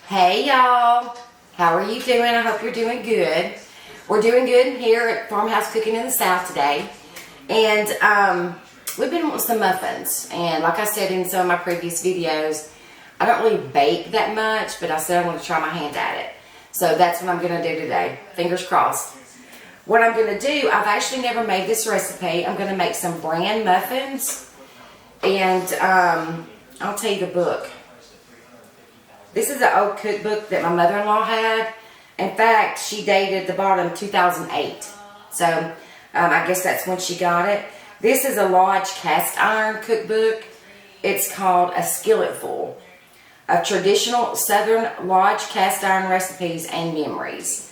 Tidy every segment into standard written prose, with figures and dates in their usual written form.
Hey y'all, how are you doing? I hope you're doing good. We're doing good here at Farmhouse Cooking in the South today. And we've been wanting some muffins. And like I said in some of my previous videos, I don't really bake that much, but I said I want to try my hand at it. So that's what I'm going to do today. Fingers crossed. What I'm going to do, I've actually never made this recipe. I'm going to make some bran muffins. And I'll tell you the book. This is an old cookbook that my mother-in-law had. In fact, she dated the bottom 2008. So, I guess that's when she got it. This is a Lodge cast iron cookbook. It's called A Skilletful of Traditional Southern Lodge Cast Iron Recipes and Memories.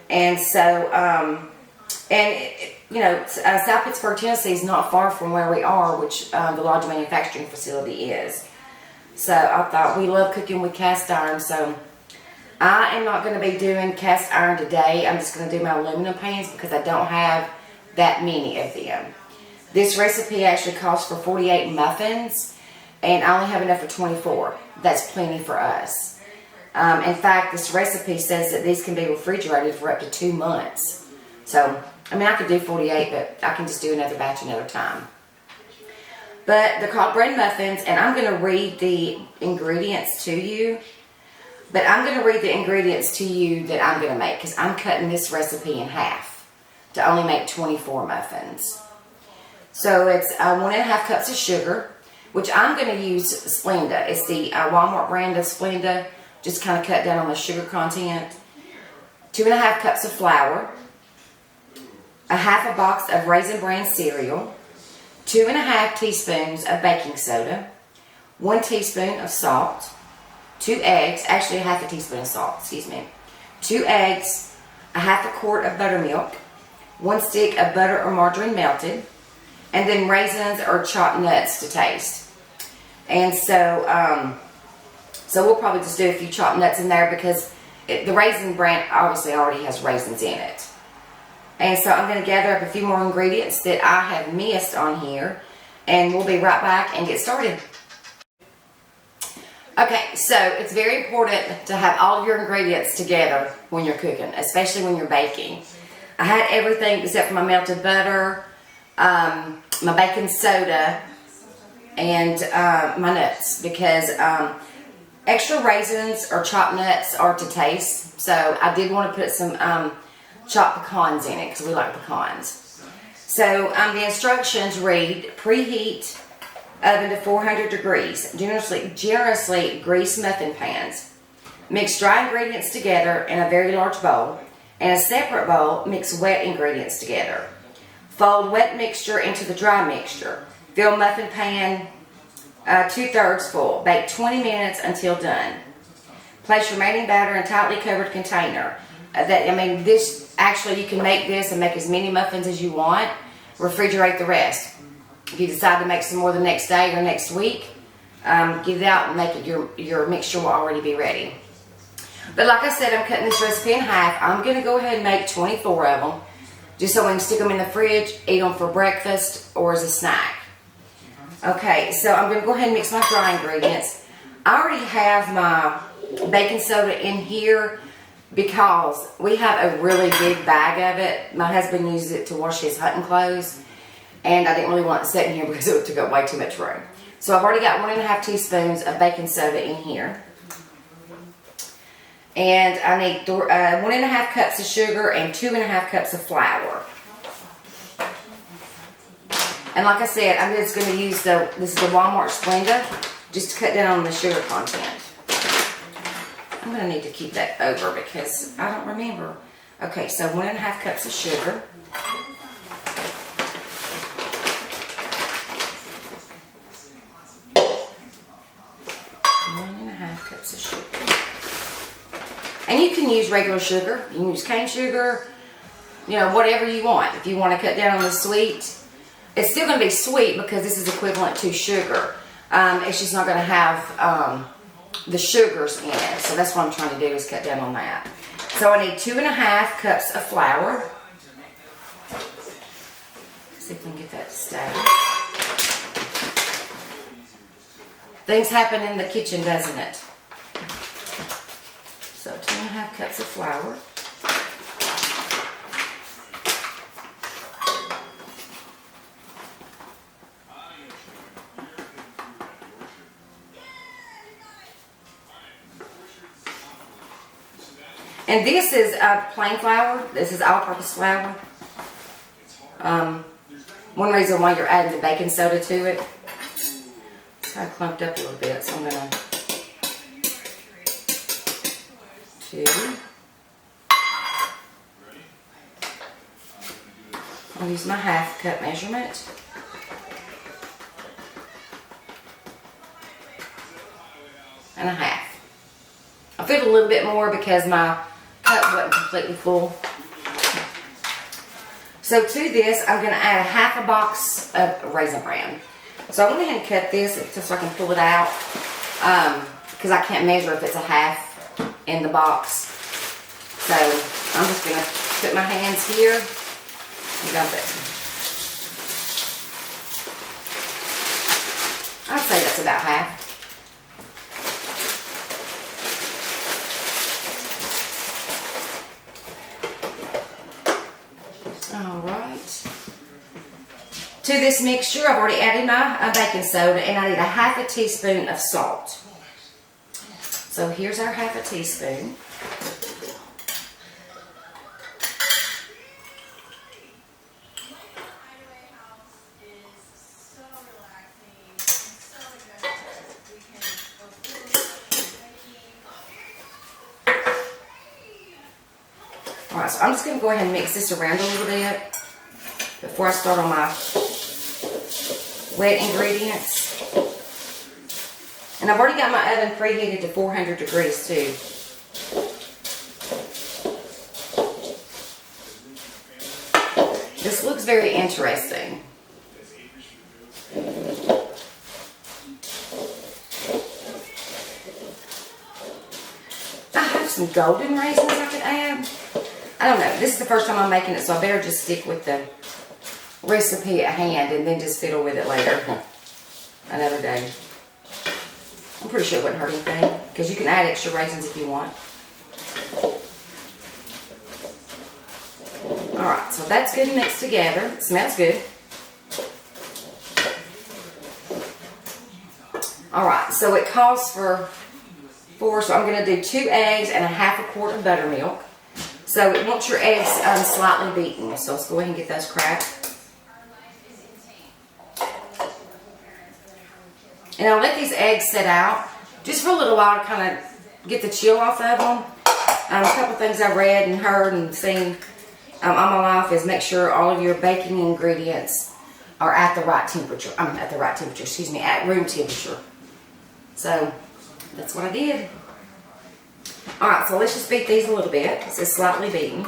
And so, South Pittsburgh, Tennessee is not far from where we are, which the Lodge manufacturing facility is. So I thought we love cooking with cast iron, so I am not going to be doing cast iron today. I'm just going to do my aluminum pans because I don't have that many of them. This recipe actually calls for 48 muffins, and I only have enough for 24. That's plenty for us. In fact, this recipe says that these can be refrigerated for up to 2 months. So, I mean, I could do 48, but I can just do another batch another time. But they're called bread muffins, and I'm going to read the ingredients to you. But I'm going to read the ingredients to you that I'm going to make, because I'm cutting this recipe in half to only make 24 muffins. So it's 1.5 cups of sugar, which I'm going to use Splenda. It's the Walmart brand of Splenda, just kind of cut down on the sugar content. 2.5 cups of flour, a half a box of Raisin Bran cereal, 2.5 teaspoons of baking soda, 1 teaspoon of salt, 2 eggs, actually a half a teaspoon of salt, 2 eggs, a half a quart of buttermilk, 1 stick of butter or margarine melted, and then raisins or chopped nuts to taste. And so, we'll probably just do a few chopped nuts in there because the Raisin Bran obviously already has raisins in it. And so I'm going to gather up a few more ingredients that I have missed on here. And we'll be right back and get started. Okay, so it's very important to have all of your ingredients together when you're cooking, especially when you're baking. I had everything except for my melted butter, my baking soda, and my nuts. Because extra raisins or chopped nuts are to taste. So I did want to put some chopped pecans in it because we like pecans. So the instructions read: preheat oven to 400 degrees. Generously grease muffin pans. Mix dry ingredients together in a very large bowl. In a separate bowl, mix wet ingredients together. Fold wet mixture into the dry mixture. Fill muffin pan 2/3 full. Bake 20 minutes until done. Place remaining batter in a tightly covered container. You can make this and make as many muffins as you want. Refrigerate the rest. If you decide to make some more the next day or next week, get it out and make it. Your mixture will already be ready. But like I said, I'm cutting this recipe in half. I'm going to go ahead and make 24 of them, just so we can stick them in the fridge, eat them for breakfast or as a snack. Okay, so I'm going to go ahead and mix my dry ingredients. I already have my baking soda in here, because we have a really big bag of it. My husband uses it to wash his hunting clothes, and I didn't really want it sitting here because it took up way too much room. So I've already got 1.5 teaspoons of baking soda in here. And I need 1.5 cups of sugar and 2.5 cups of flour. And like I said, I'm just going to use this is the Walmart Splenda, just to cut down on the sugar content. I'm going to need to keep that over because I don't remember. Okay, so 1.5 cups of sugar. Of sugar. And you can use regular sugar. You can use cane sugar. Whatever you want. If you want to cut down on the sweet. It's still going to be sweet because this is equivalent to sugar. It's just not going to have the sugars in it. So that's what I'm trying to do, is cut down on that. So I need 2.5 cups of flour. See if we can get that to stay. Things happen in the kitchen, doesn't it? cups of flour. And this is plain flour. This is all-purpose flour. One reason why you're adding the baking soda to it, it's kind of clumped up a little bit, so I'm going to I'll use my half cup measurement. And a half. I filled a little bit more because my cup wasn't completely full. So to this, I'm going to add a half a box of raisin bran. So I went ahead and cut this just so I can pull it out, because I can't measure if it's a half in the box. So I'm just going to put my hands here and dump it. I'd say that's about half. Alright. To this mixture, I've already added my baking soda, and I need a half a teaspoon of salt. So here's our half a teaspoon. Alright, so I'm just going to go ahead and mix this around a little bit before I start on my wet ingredients. And I've already got my oven preheated to 400 degrees too. This looks very interesting. I have some golden raisins I could add. I don't know. This is the first time I'm making it, so I better just stick with the recipe at hand and then just fiddle with it later. Another day. I'm pretty sure it wouldn't hurt anything, because you can add extra raisins if you want. Alright, so that's good and mixed together. It smells good. Alright, so it calls for 4, so I'm going to do 2 eggs and a half a quart of buttermilk. So it wants your eggs slightly beaten, so let's go ahead and get those cracked. And I'll let these eggs sit out just for a little while to kind of get the chill off of them. A couple things I read and heard and seen on my life is make sure all of your baking ingredients are at the right temperature. At room temperature. So that's what I did. Alright, so let's just beat these a little bit. This is slightly beaten.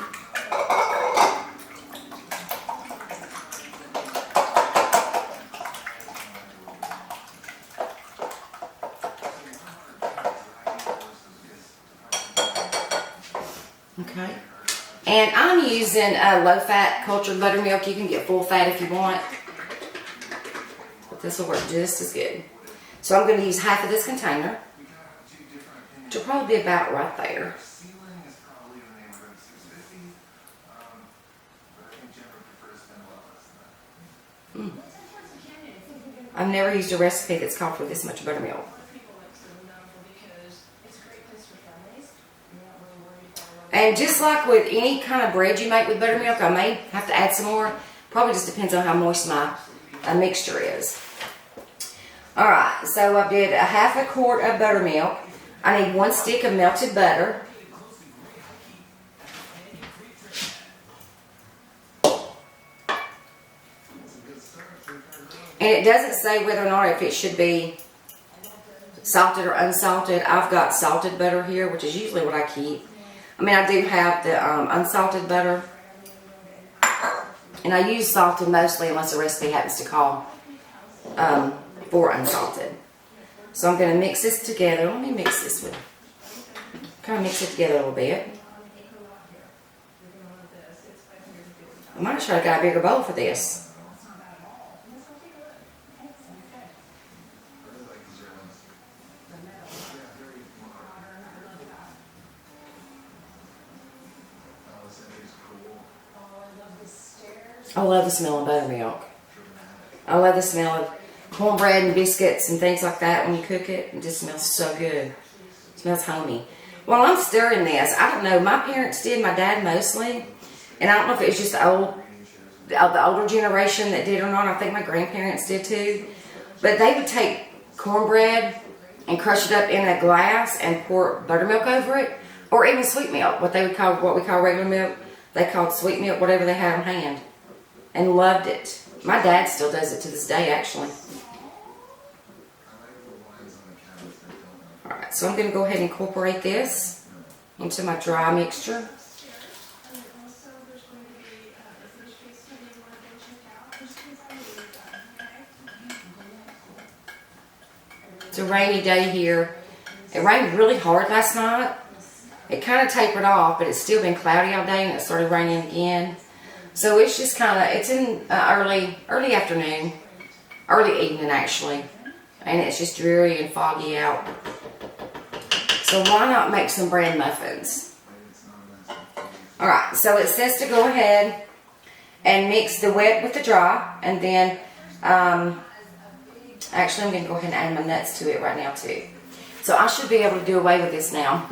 Okay. And I'm using low-fat cultured buttermilk. You can get full-fat if you want. But this will work just as good. So I'm going to use half of this container. Which will probably be about right there. I've never used a recipe that's called for this much buttermilk. And just like with any kind of bread you make with buttermilk, I may have to add some more. Probably just depends on how moist my mixture is. Alright, so I did a half a quart of buttermilk. I need 1 stick of melted butter. And it doesn't say whether or not if it should be salted or unsalted. I've got salted butter here, which is usually what I keep. I mean, I do have the unsalted butter. And I use salted mostly unless the recipe happens to call for unsalted. So I'm going to mix this together. Let me mix this with, kind of mix it together a little bit. I might try to get a bigger bowl for this. I love the smell of buttermilk. I love the smell of cornbread and biscuits and things like that when you cook it. It just smells so good. It smells homey. While I'm stirring this, I don't know, my parents did, my dad mostly, and I don't know if it was just the older generation that did or not. I think my grandparents did too. But they would take cornbread and crush it up in a glass and pour buttermilk over it, or even sweet milk, what we call regular milk. They called sweet milk, whatever they had on hand, and loved it. My dad still does it to this day, actually. Alright, so I'm going to go ahead and incorporate this into my dry mixture. It's a rainy day here. It rained really hard last night. It kind of tapered off, but it's still been cloudy all day, and it started raining again. So it's just kind of, it's in early afternoon, early evening actually, and it's just dreary and foggy out. So why not make some bran muffins? Alright, so it says to go ahead and mix the wet with the dry, and then, actually I'm going to go ahead and add my nuts to it right now too. So I should be able to do away with this now.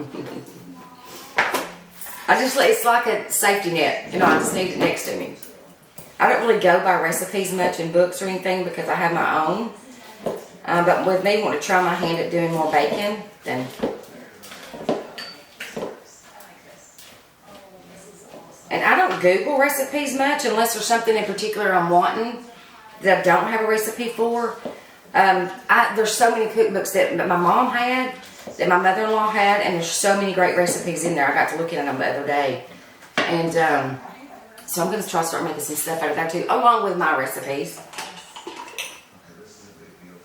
It's like a safety net, you know, I just need it next to me. I don't really go by recipes much in books or anything because I have my own. But with me wanting to try my hand at doing more baking, then. And I don't Google recipes much unless there's something in particular I'm wanting that I don't have a recipe for. There's so many cookbooks that my mom had, that my mother-in-law had, and there's so many great recipes in there. I got to look at them the other day. And so I'm going to try to start making some stuff out of that too, along with my recipes.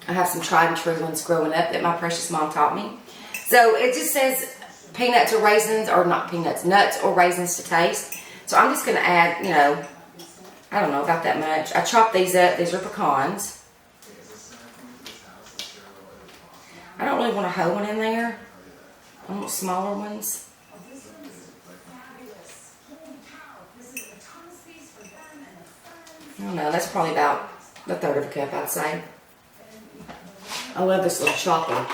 I have some tried and true ones growing up that my precious mom taught me. So it just says peanuts or raisins, or not peanuts, nuts or raisins to taste. So I'm just going to add, you know, I don't know about that much. I chopped these up. These are pecans. I don't really want a whole one in there. I want smaller ones. I don't know, that's probably about a third of a cup, I'd say. I love this little chopper.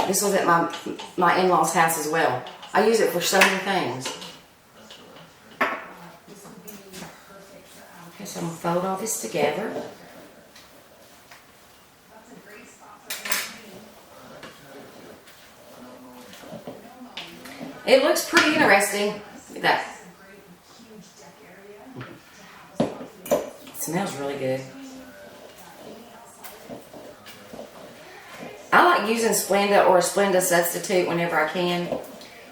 This was at my in-laws' house as well. I use it for so many things. Okay, so I'm going to fold all this together. It looks pretty interesting. Look at that. It smells really good. I like using Splenda or a Splenda substitute whenever I can,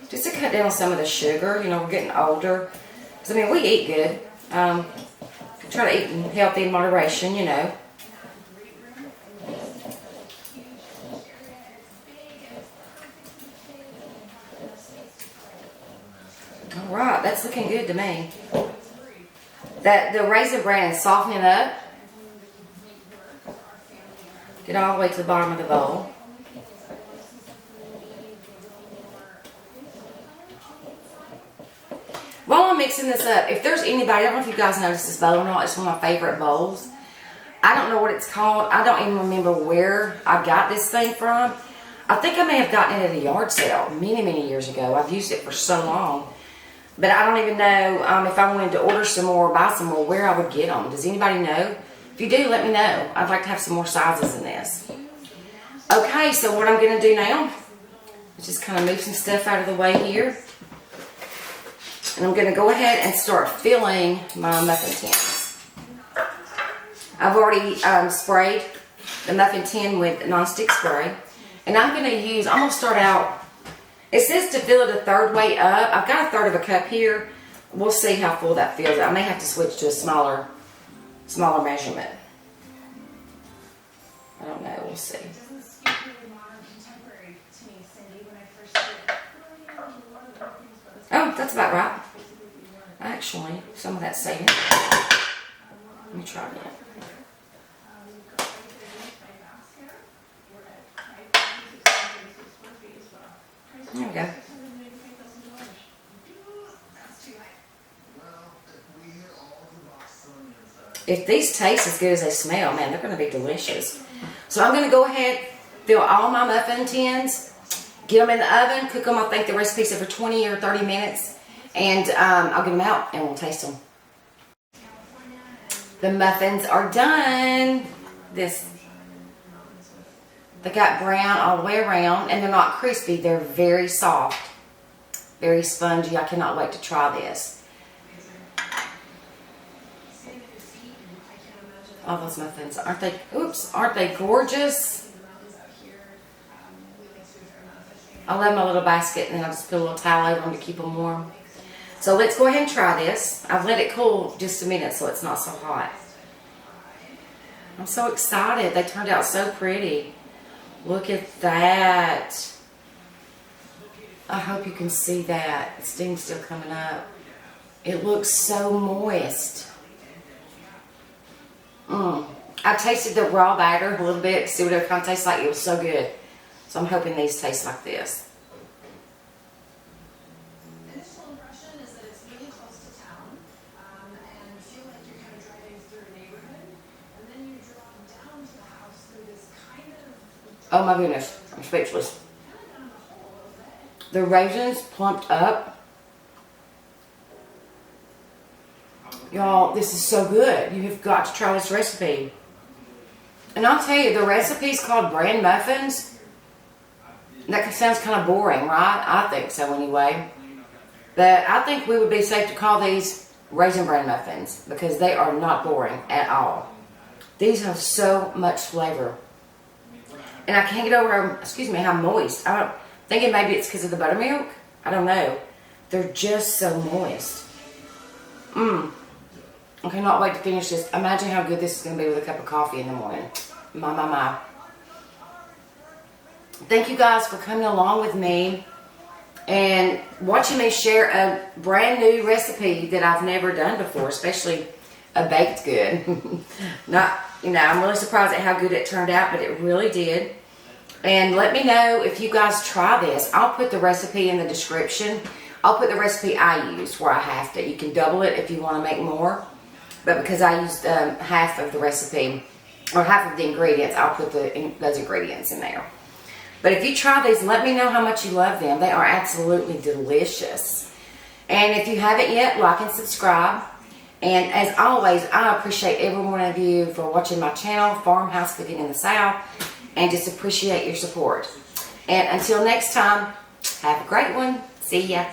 just to cut down some of the sugar. You know, we're getting older. Because, I mean, we eat good. Try to eat healthy in moderation, you know. Alright, that's looking good to me. The raisin bran is softening up. Get all the way to the bottom of the bowl. While I'm mixing this up, if there's anybody, I don't know if you guys noticed this bowl or not, it's one of my favorite bowls. I don't know what it's called. I don't even remember where I got this thing from. I think I may have gotten it at a yard sale many, many years ago. I've used it for so long. But I don't even know if I wanted to order some more or buy some more, where I would get them. Does anybody know? If you do, let me know. I'd like to have some more sizes in this. Okay, so what I'm going to do now is just kind of move some stuff out of the way here. And I'm going to go ahead and start filling my muffin tins. I've already sprayed the muffin tin with nonstick spray. And I'm going to start out, it says to fill it a third way up. I've got a third of a cup here. We'll see how full that fills. I may have to switch to a smaller measurement. I don't know. We'll see. Oh, that's about right. Actually, some of that's saving. Let me try that. There we go. if these taste as good as they smell, man, they're going to be delicious. So I'm going to go ahead, fill all my muffin tins, get them in the oven, cook them. I think the recipe said for 20 or 30 minutes. And I'll get them out and we'll taste them. The muffins are done. They got brown all the way around, and they're not crispy. They're very soft, very spongy. I cannot wait to try this. All those muffins, aren't they gorgeous? I love my little basket, and then I'll just put a little towel over them to keep them warm. So let's go ahead and try this. I've let it cool just a minute so it's not so hot. I'm so excited. They turned out so pretty. Look at that. I hope you can see that. The steam's still coming up. It looks so moist. I tasted the raw batter a little bit to see what it kind of tastes like. It was so good. So I'm hoping these taste like this. Oh my goodness, I'm speechless. The raisins plumped up. Y'all, this is so good. You have got to try this recipe. And I'll tell you, the recipe's called bran muffins. That sounds kind of boring, right? I think so anyway. But I think we would be safe to call these raisin bran muffins because they are not boring at all. These have so much flavor. And I can't get over, how moist. I'm thinking maybe it's because of the buttermilk. I don't know. They're just so moist. I cannot wait to finish this. Imagine how good this is going to be with a cup of coffee in the morning. My. Thank you guys for coming along with me and watching me share a brand new recipe that I've never done before, especially a baked good. I'm really surprised at how good it turned out, but it really did. And let me know if you guys try this. I'll put the recipe in the description. I'll put the recipe I used where I have to. You can double it if you want to make more. But because I used half of the recipe, or half of the ingredients, I'll put those ingredients in there. But if you try these, let me know how much you love them. They are absolutely delicious. And if you haven't yet, like and subscribe. And as always, I appreciate every one of you for watching my channel, Farmhouse Cooking in the South, and just appreciate your support. And until next time, have a great one. See ya.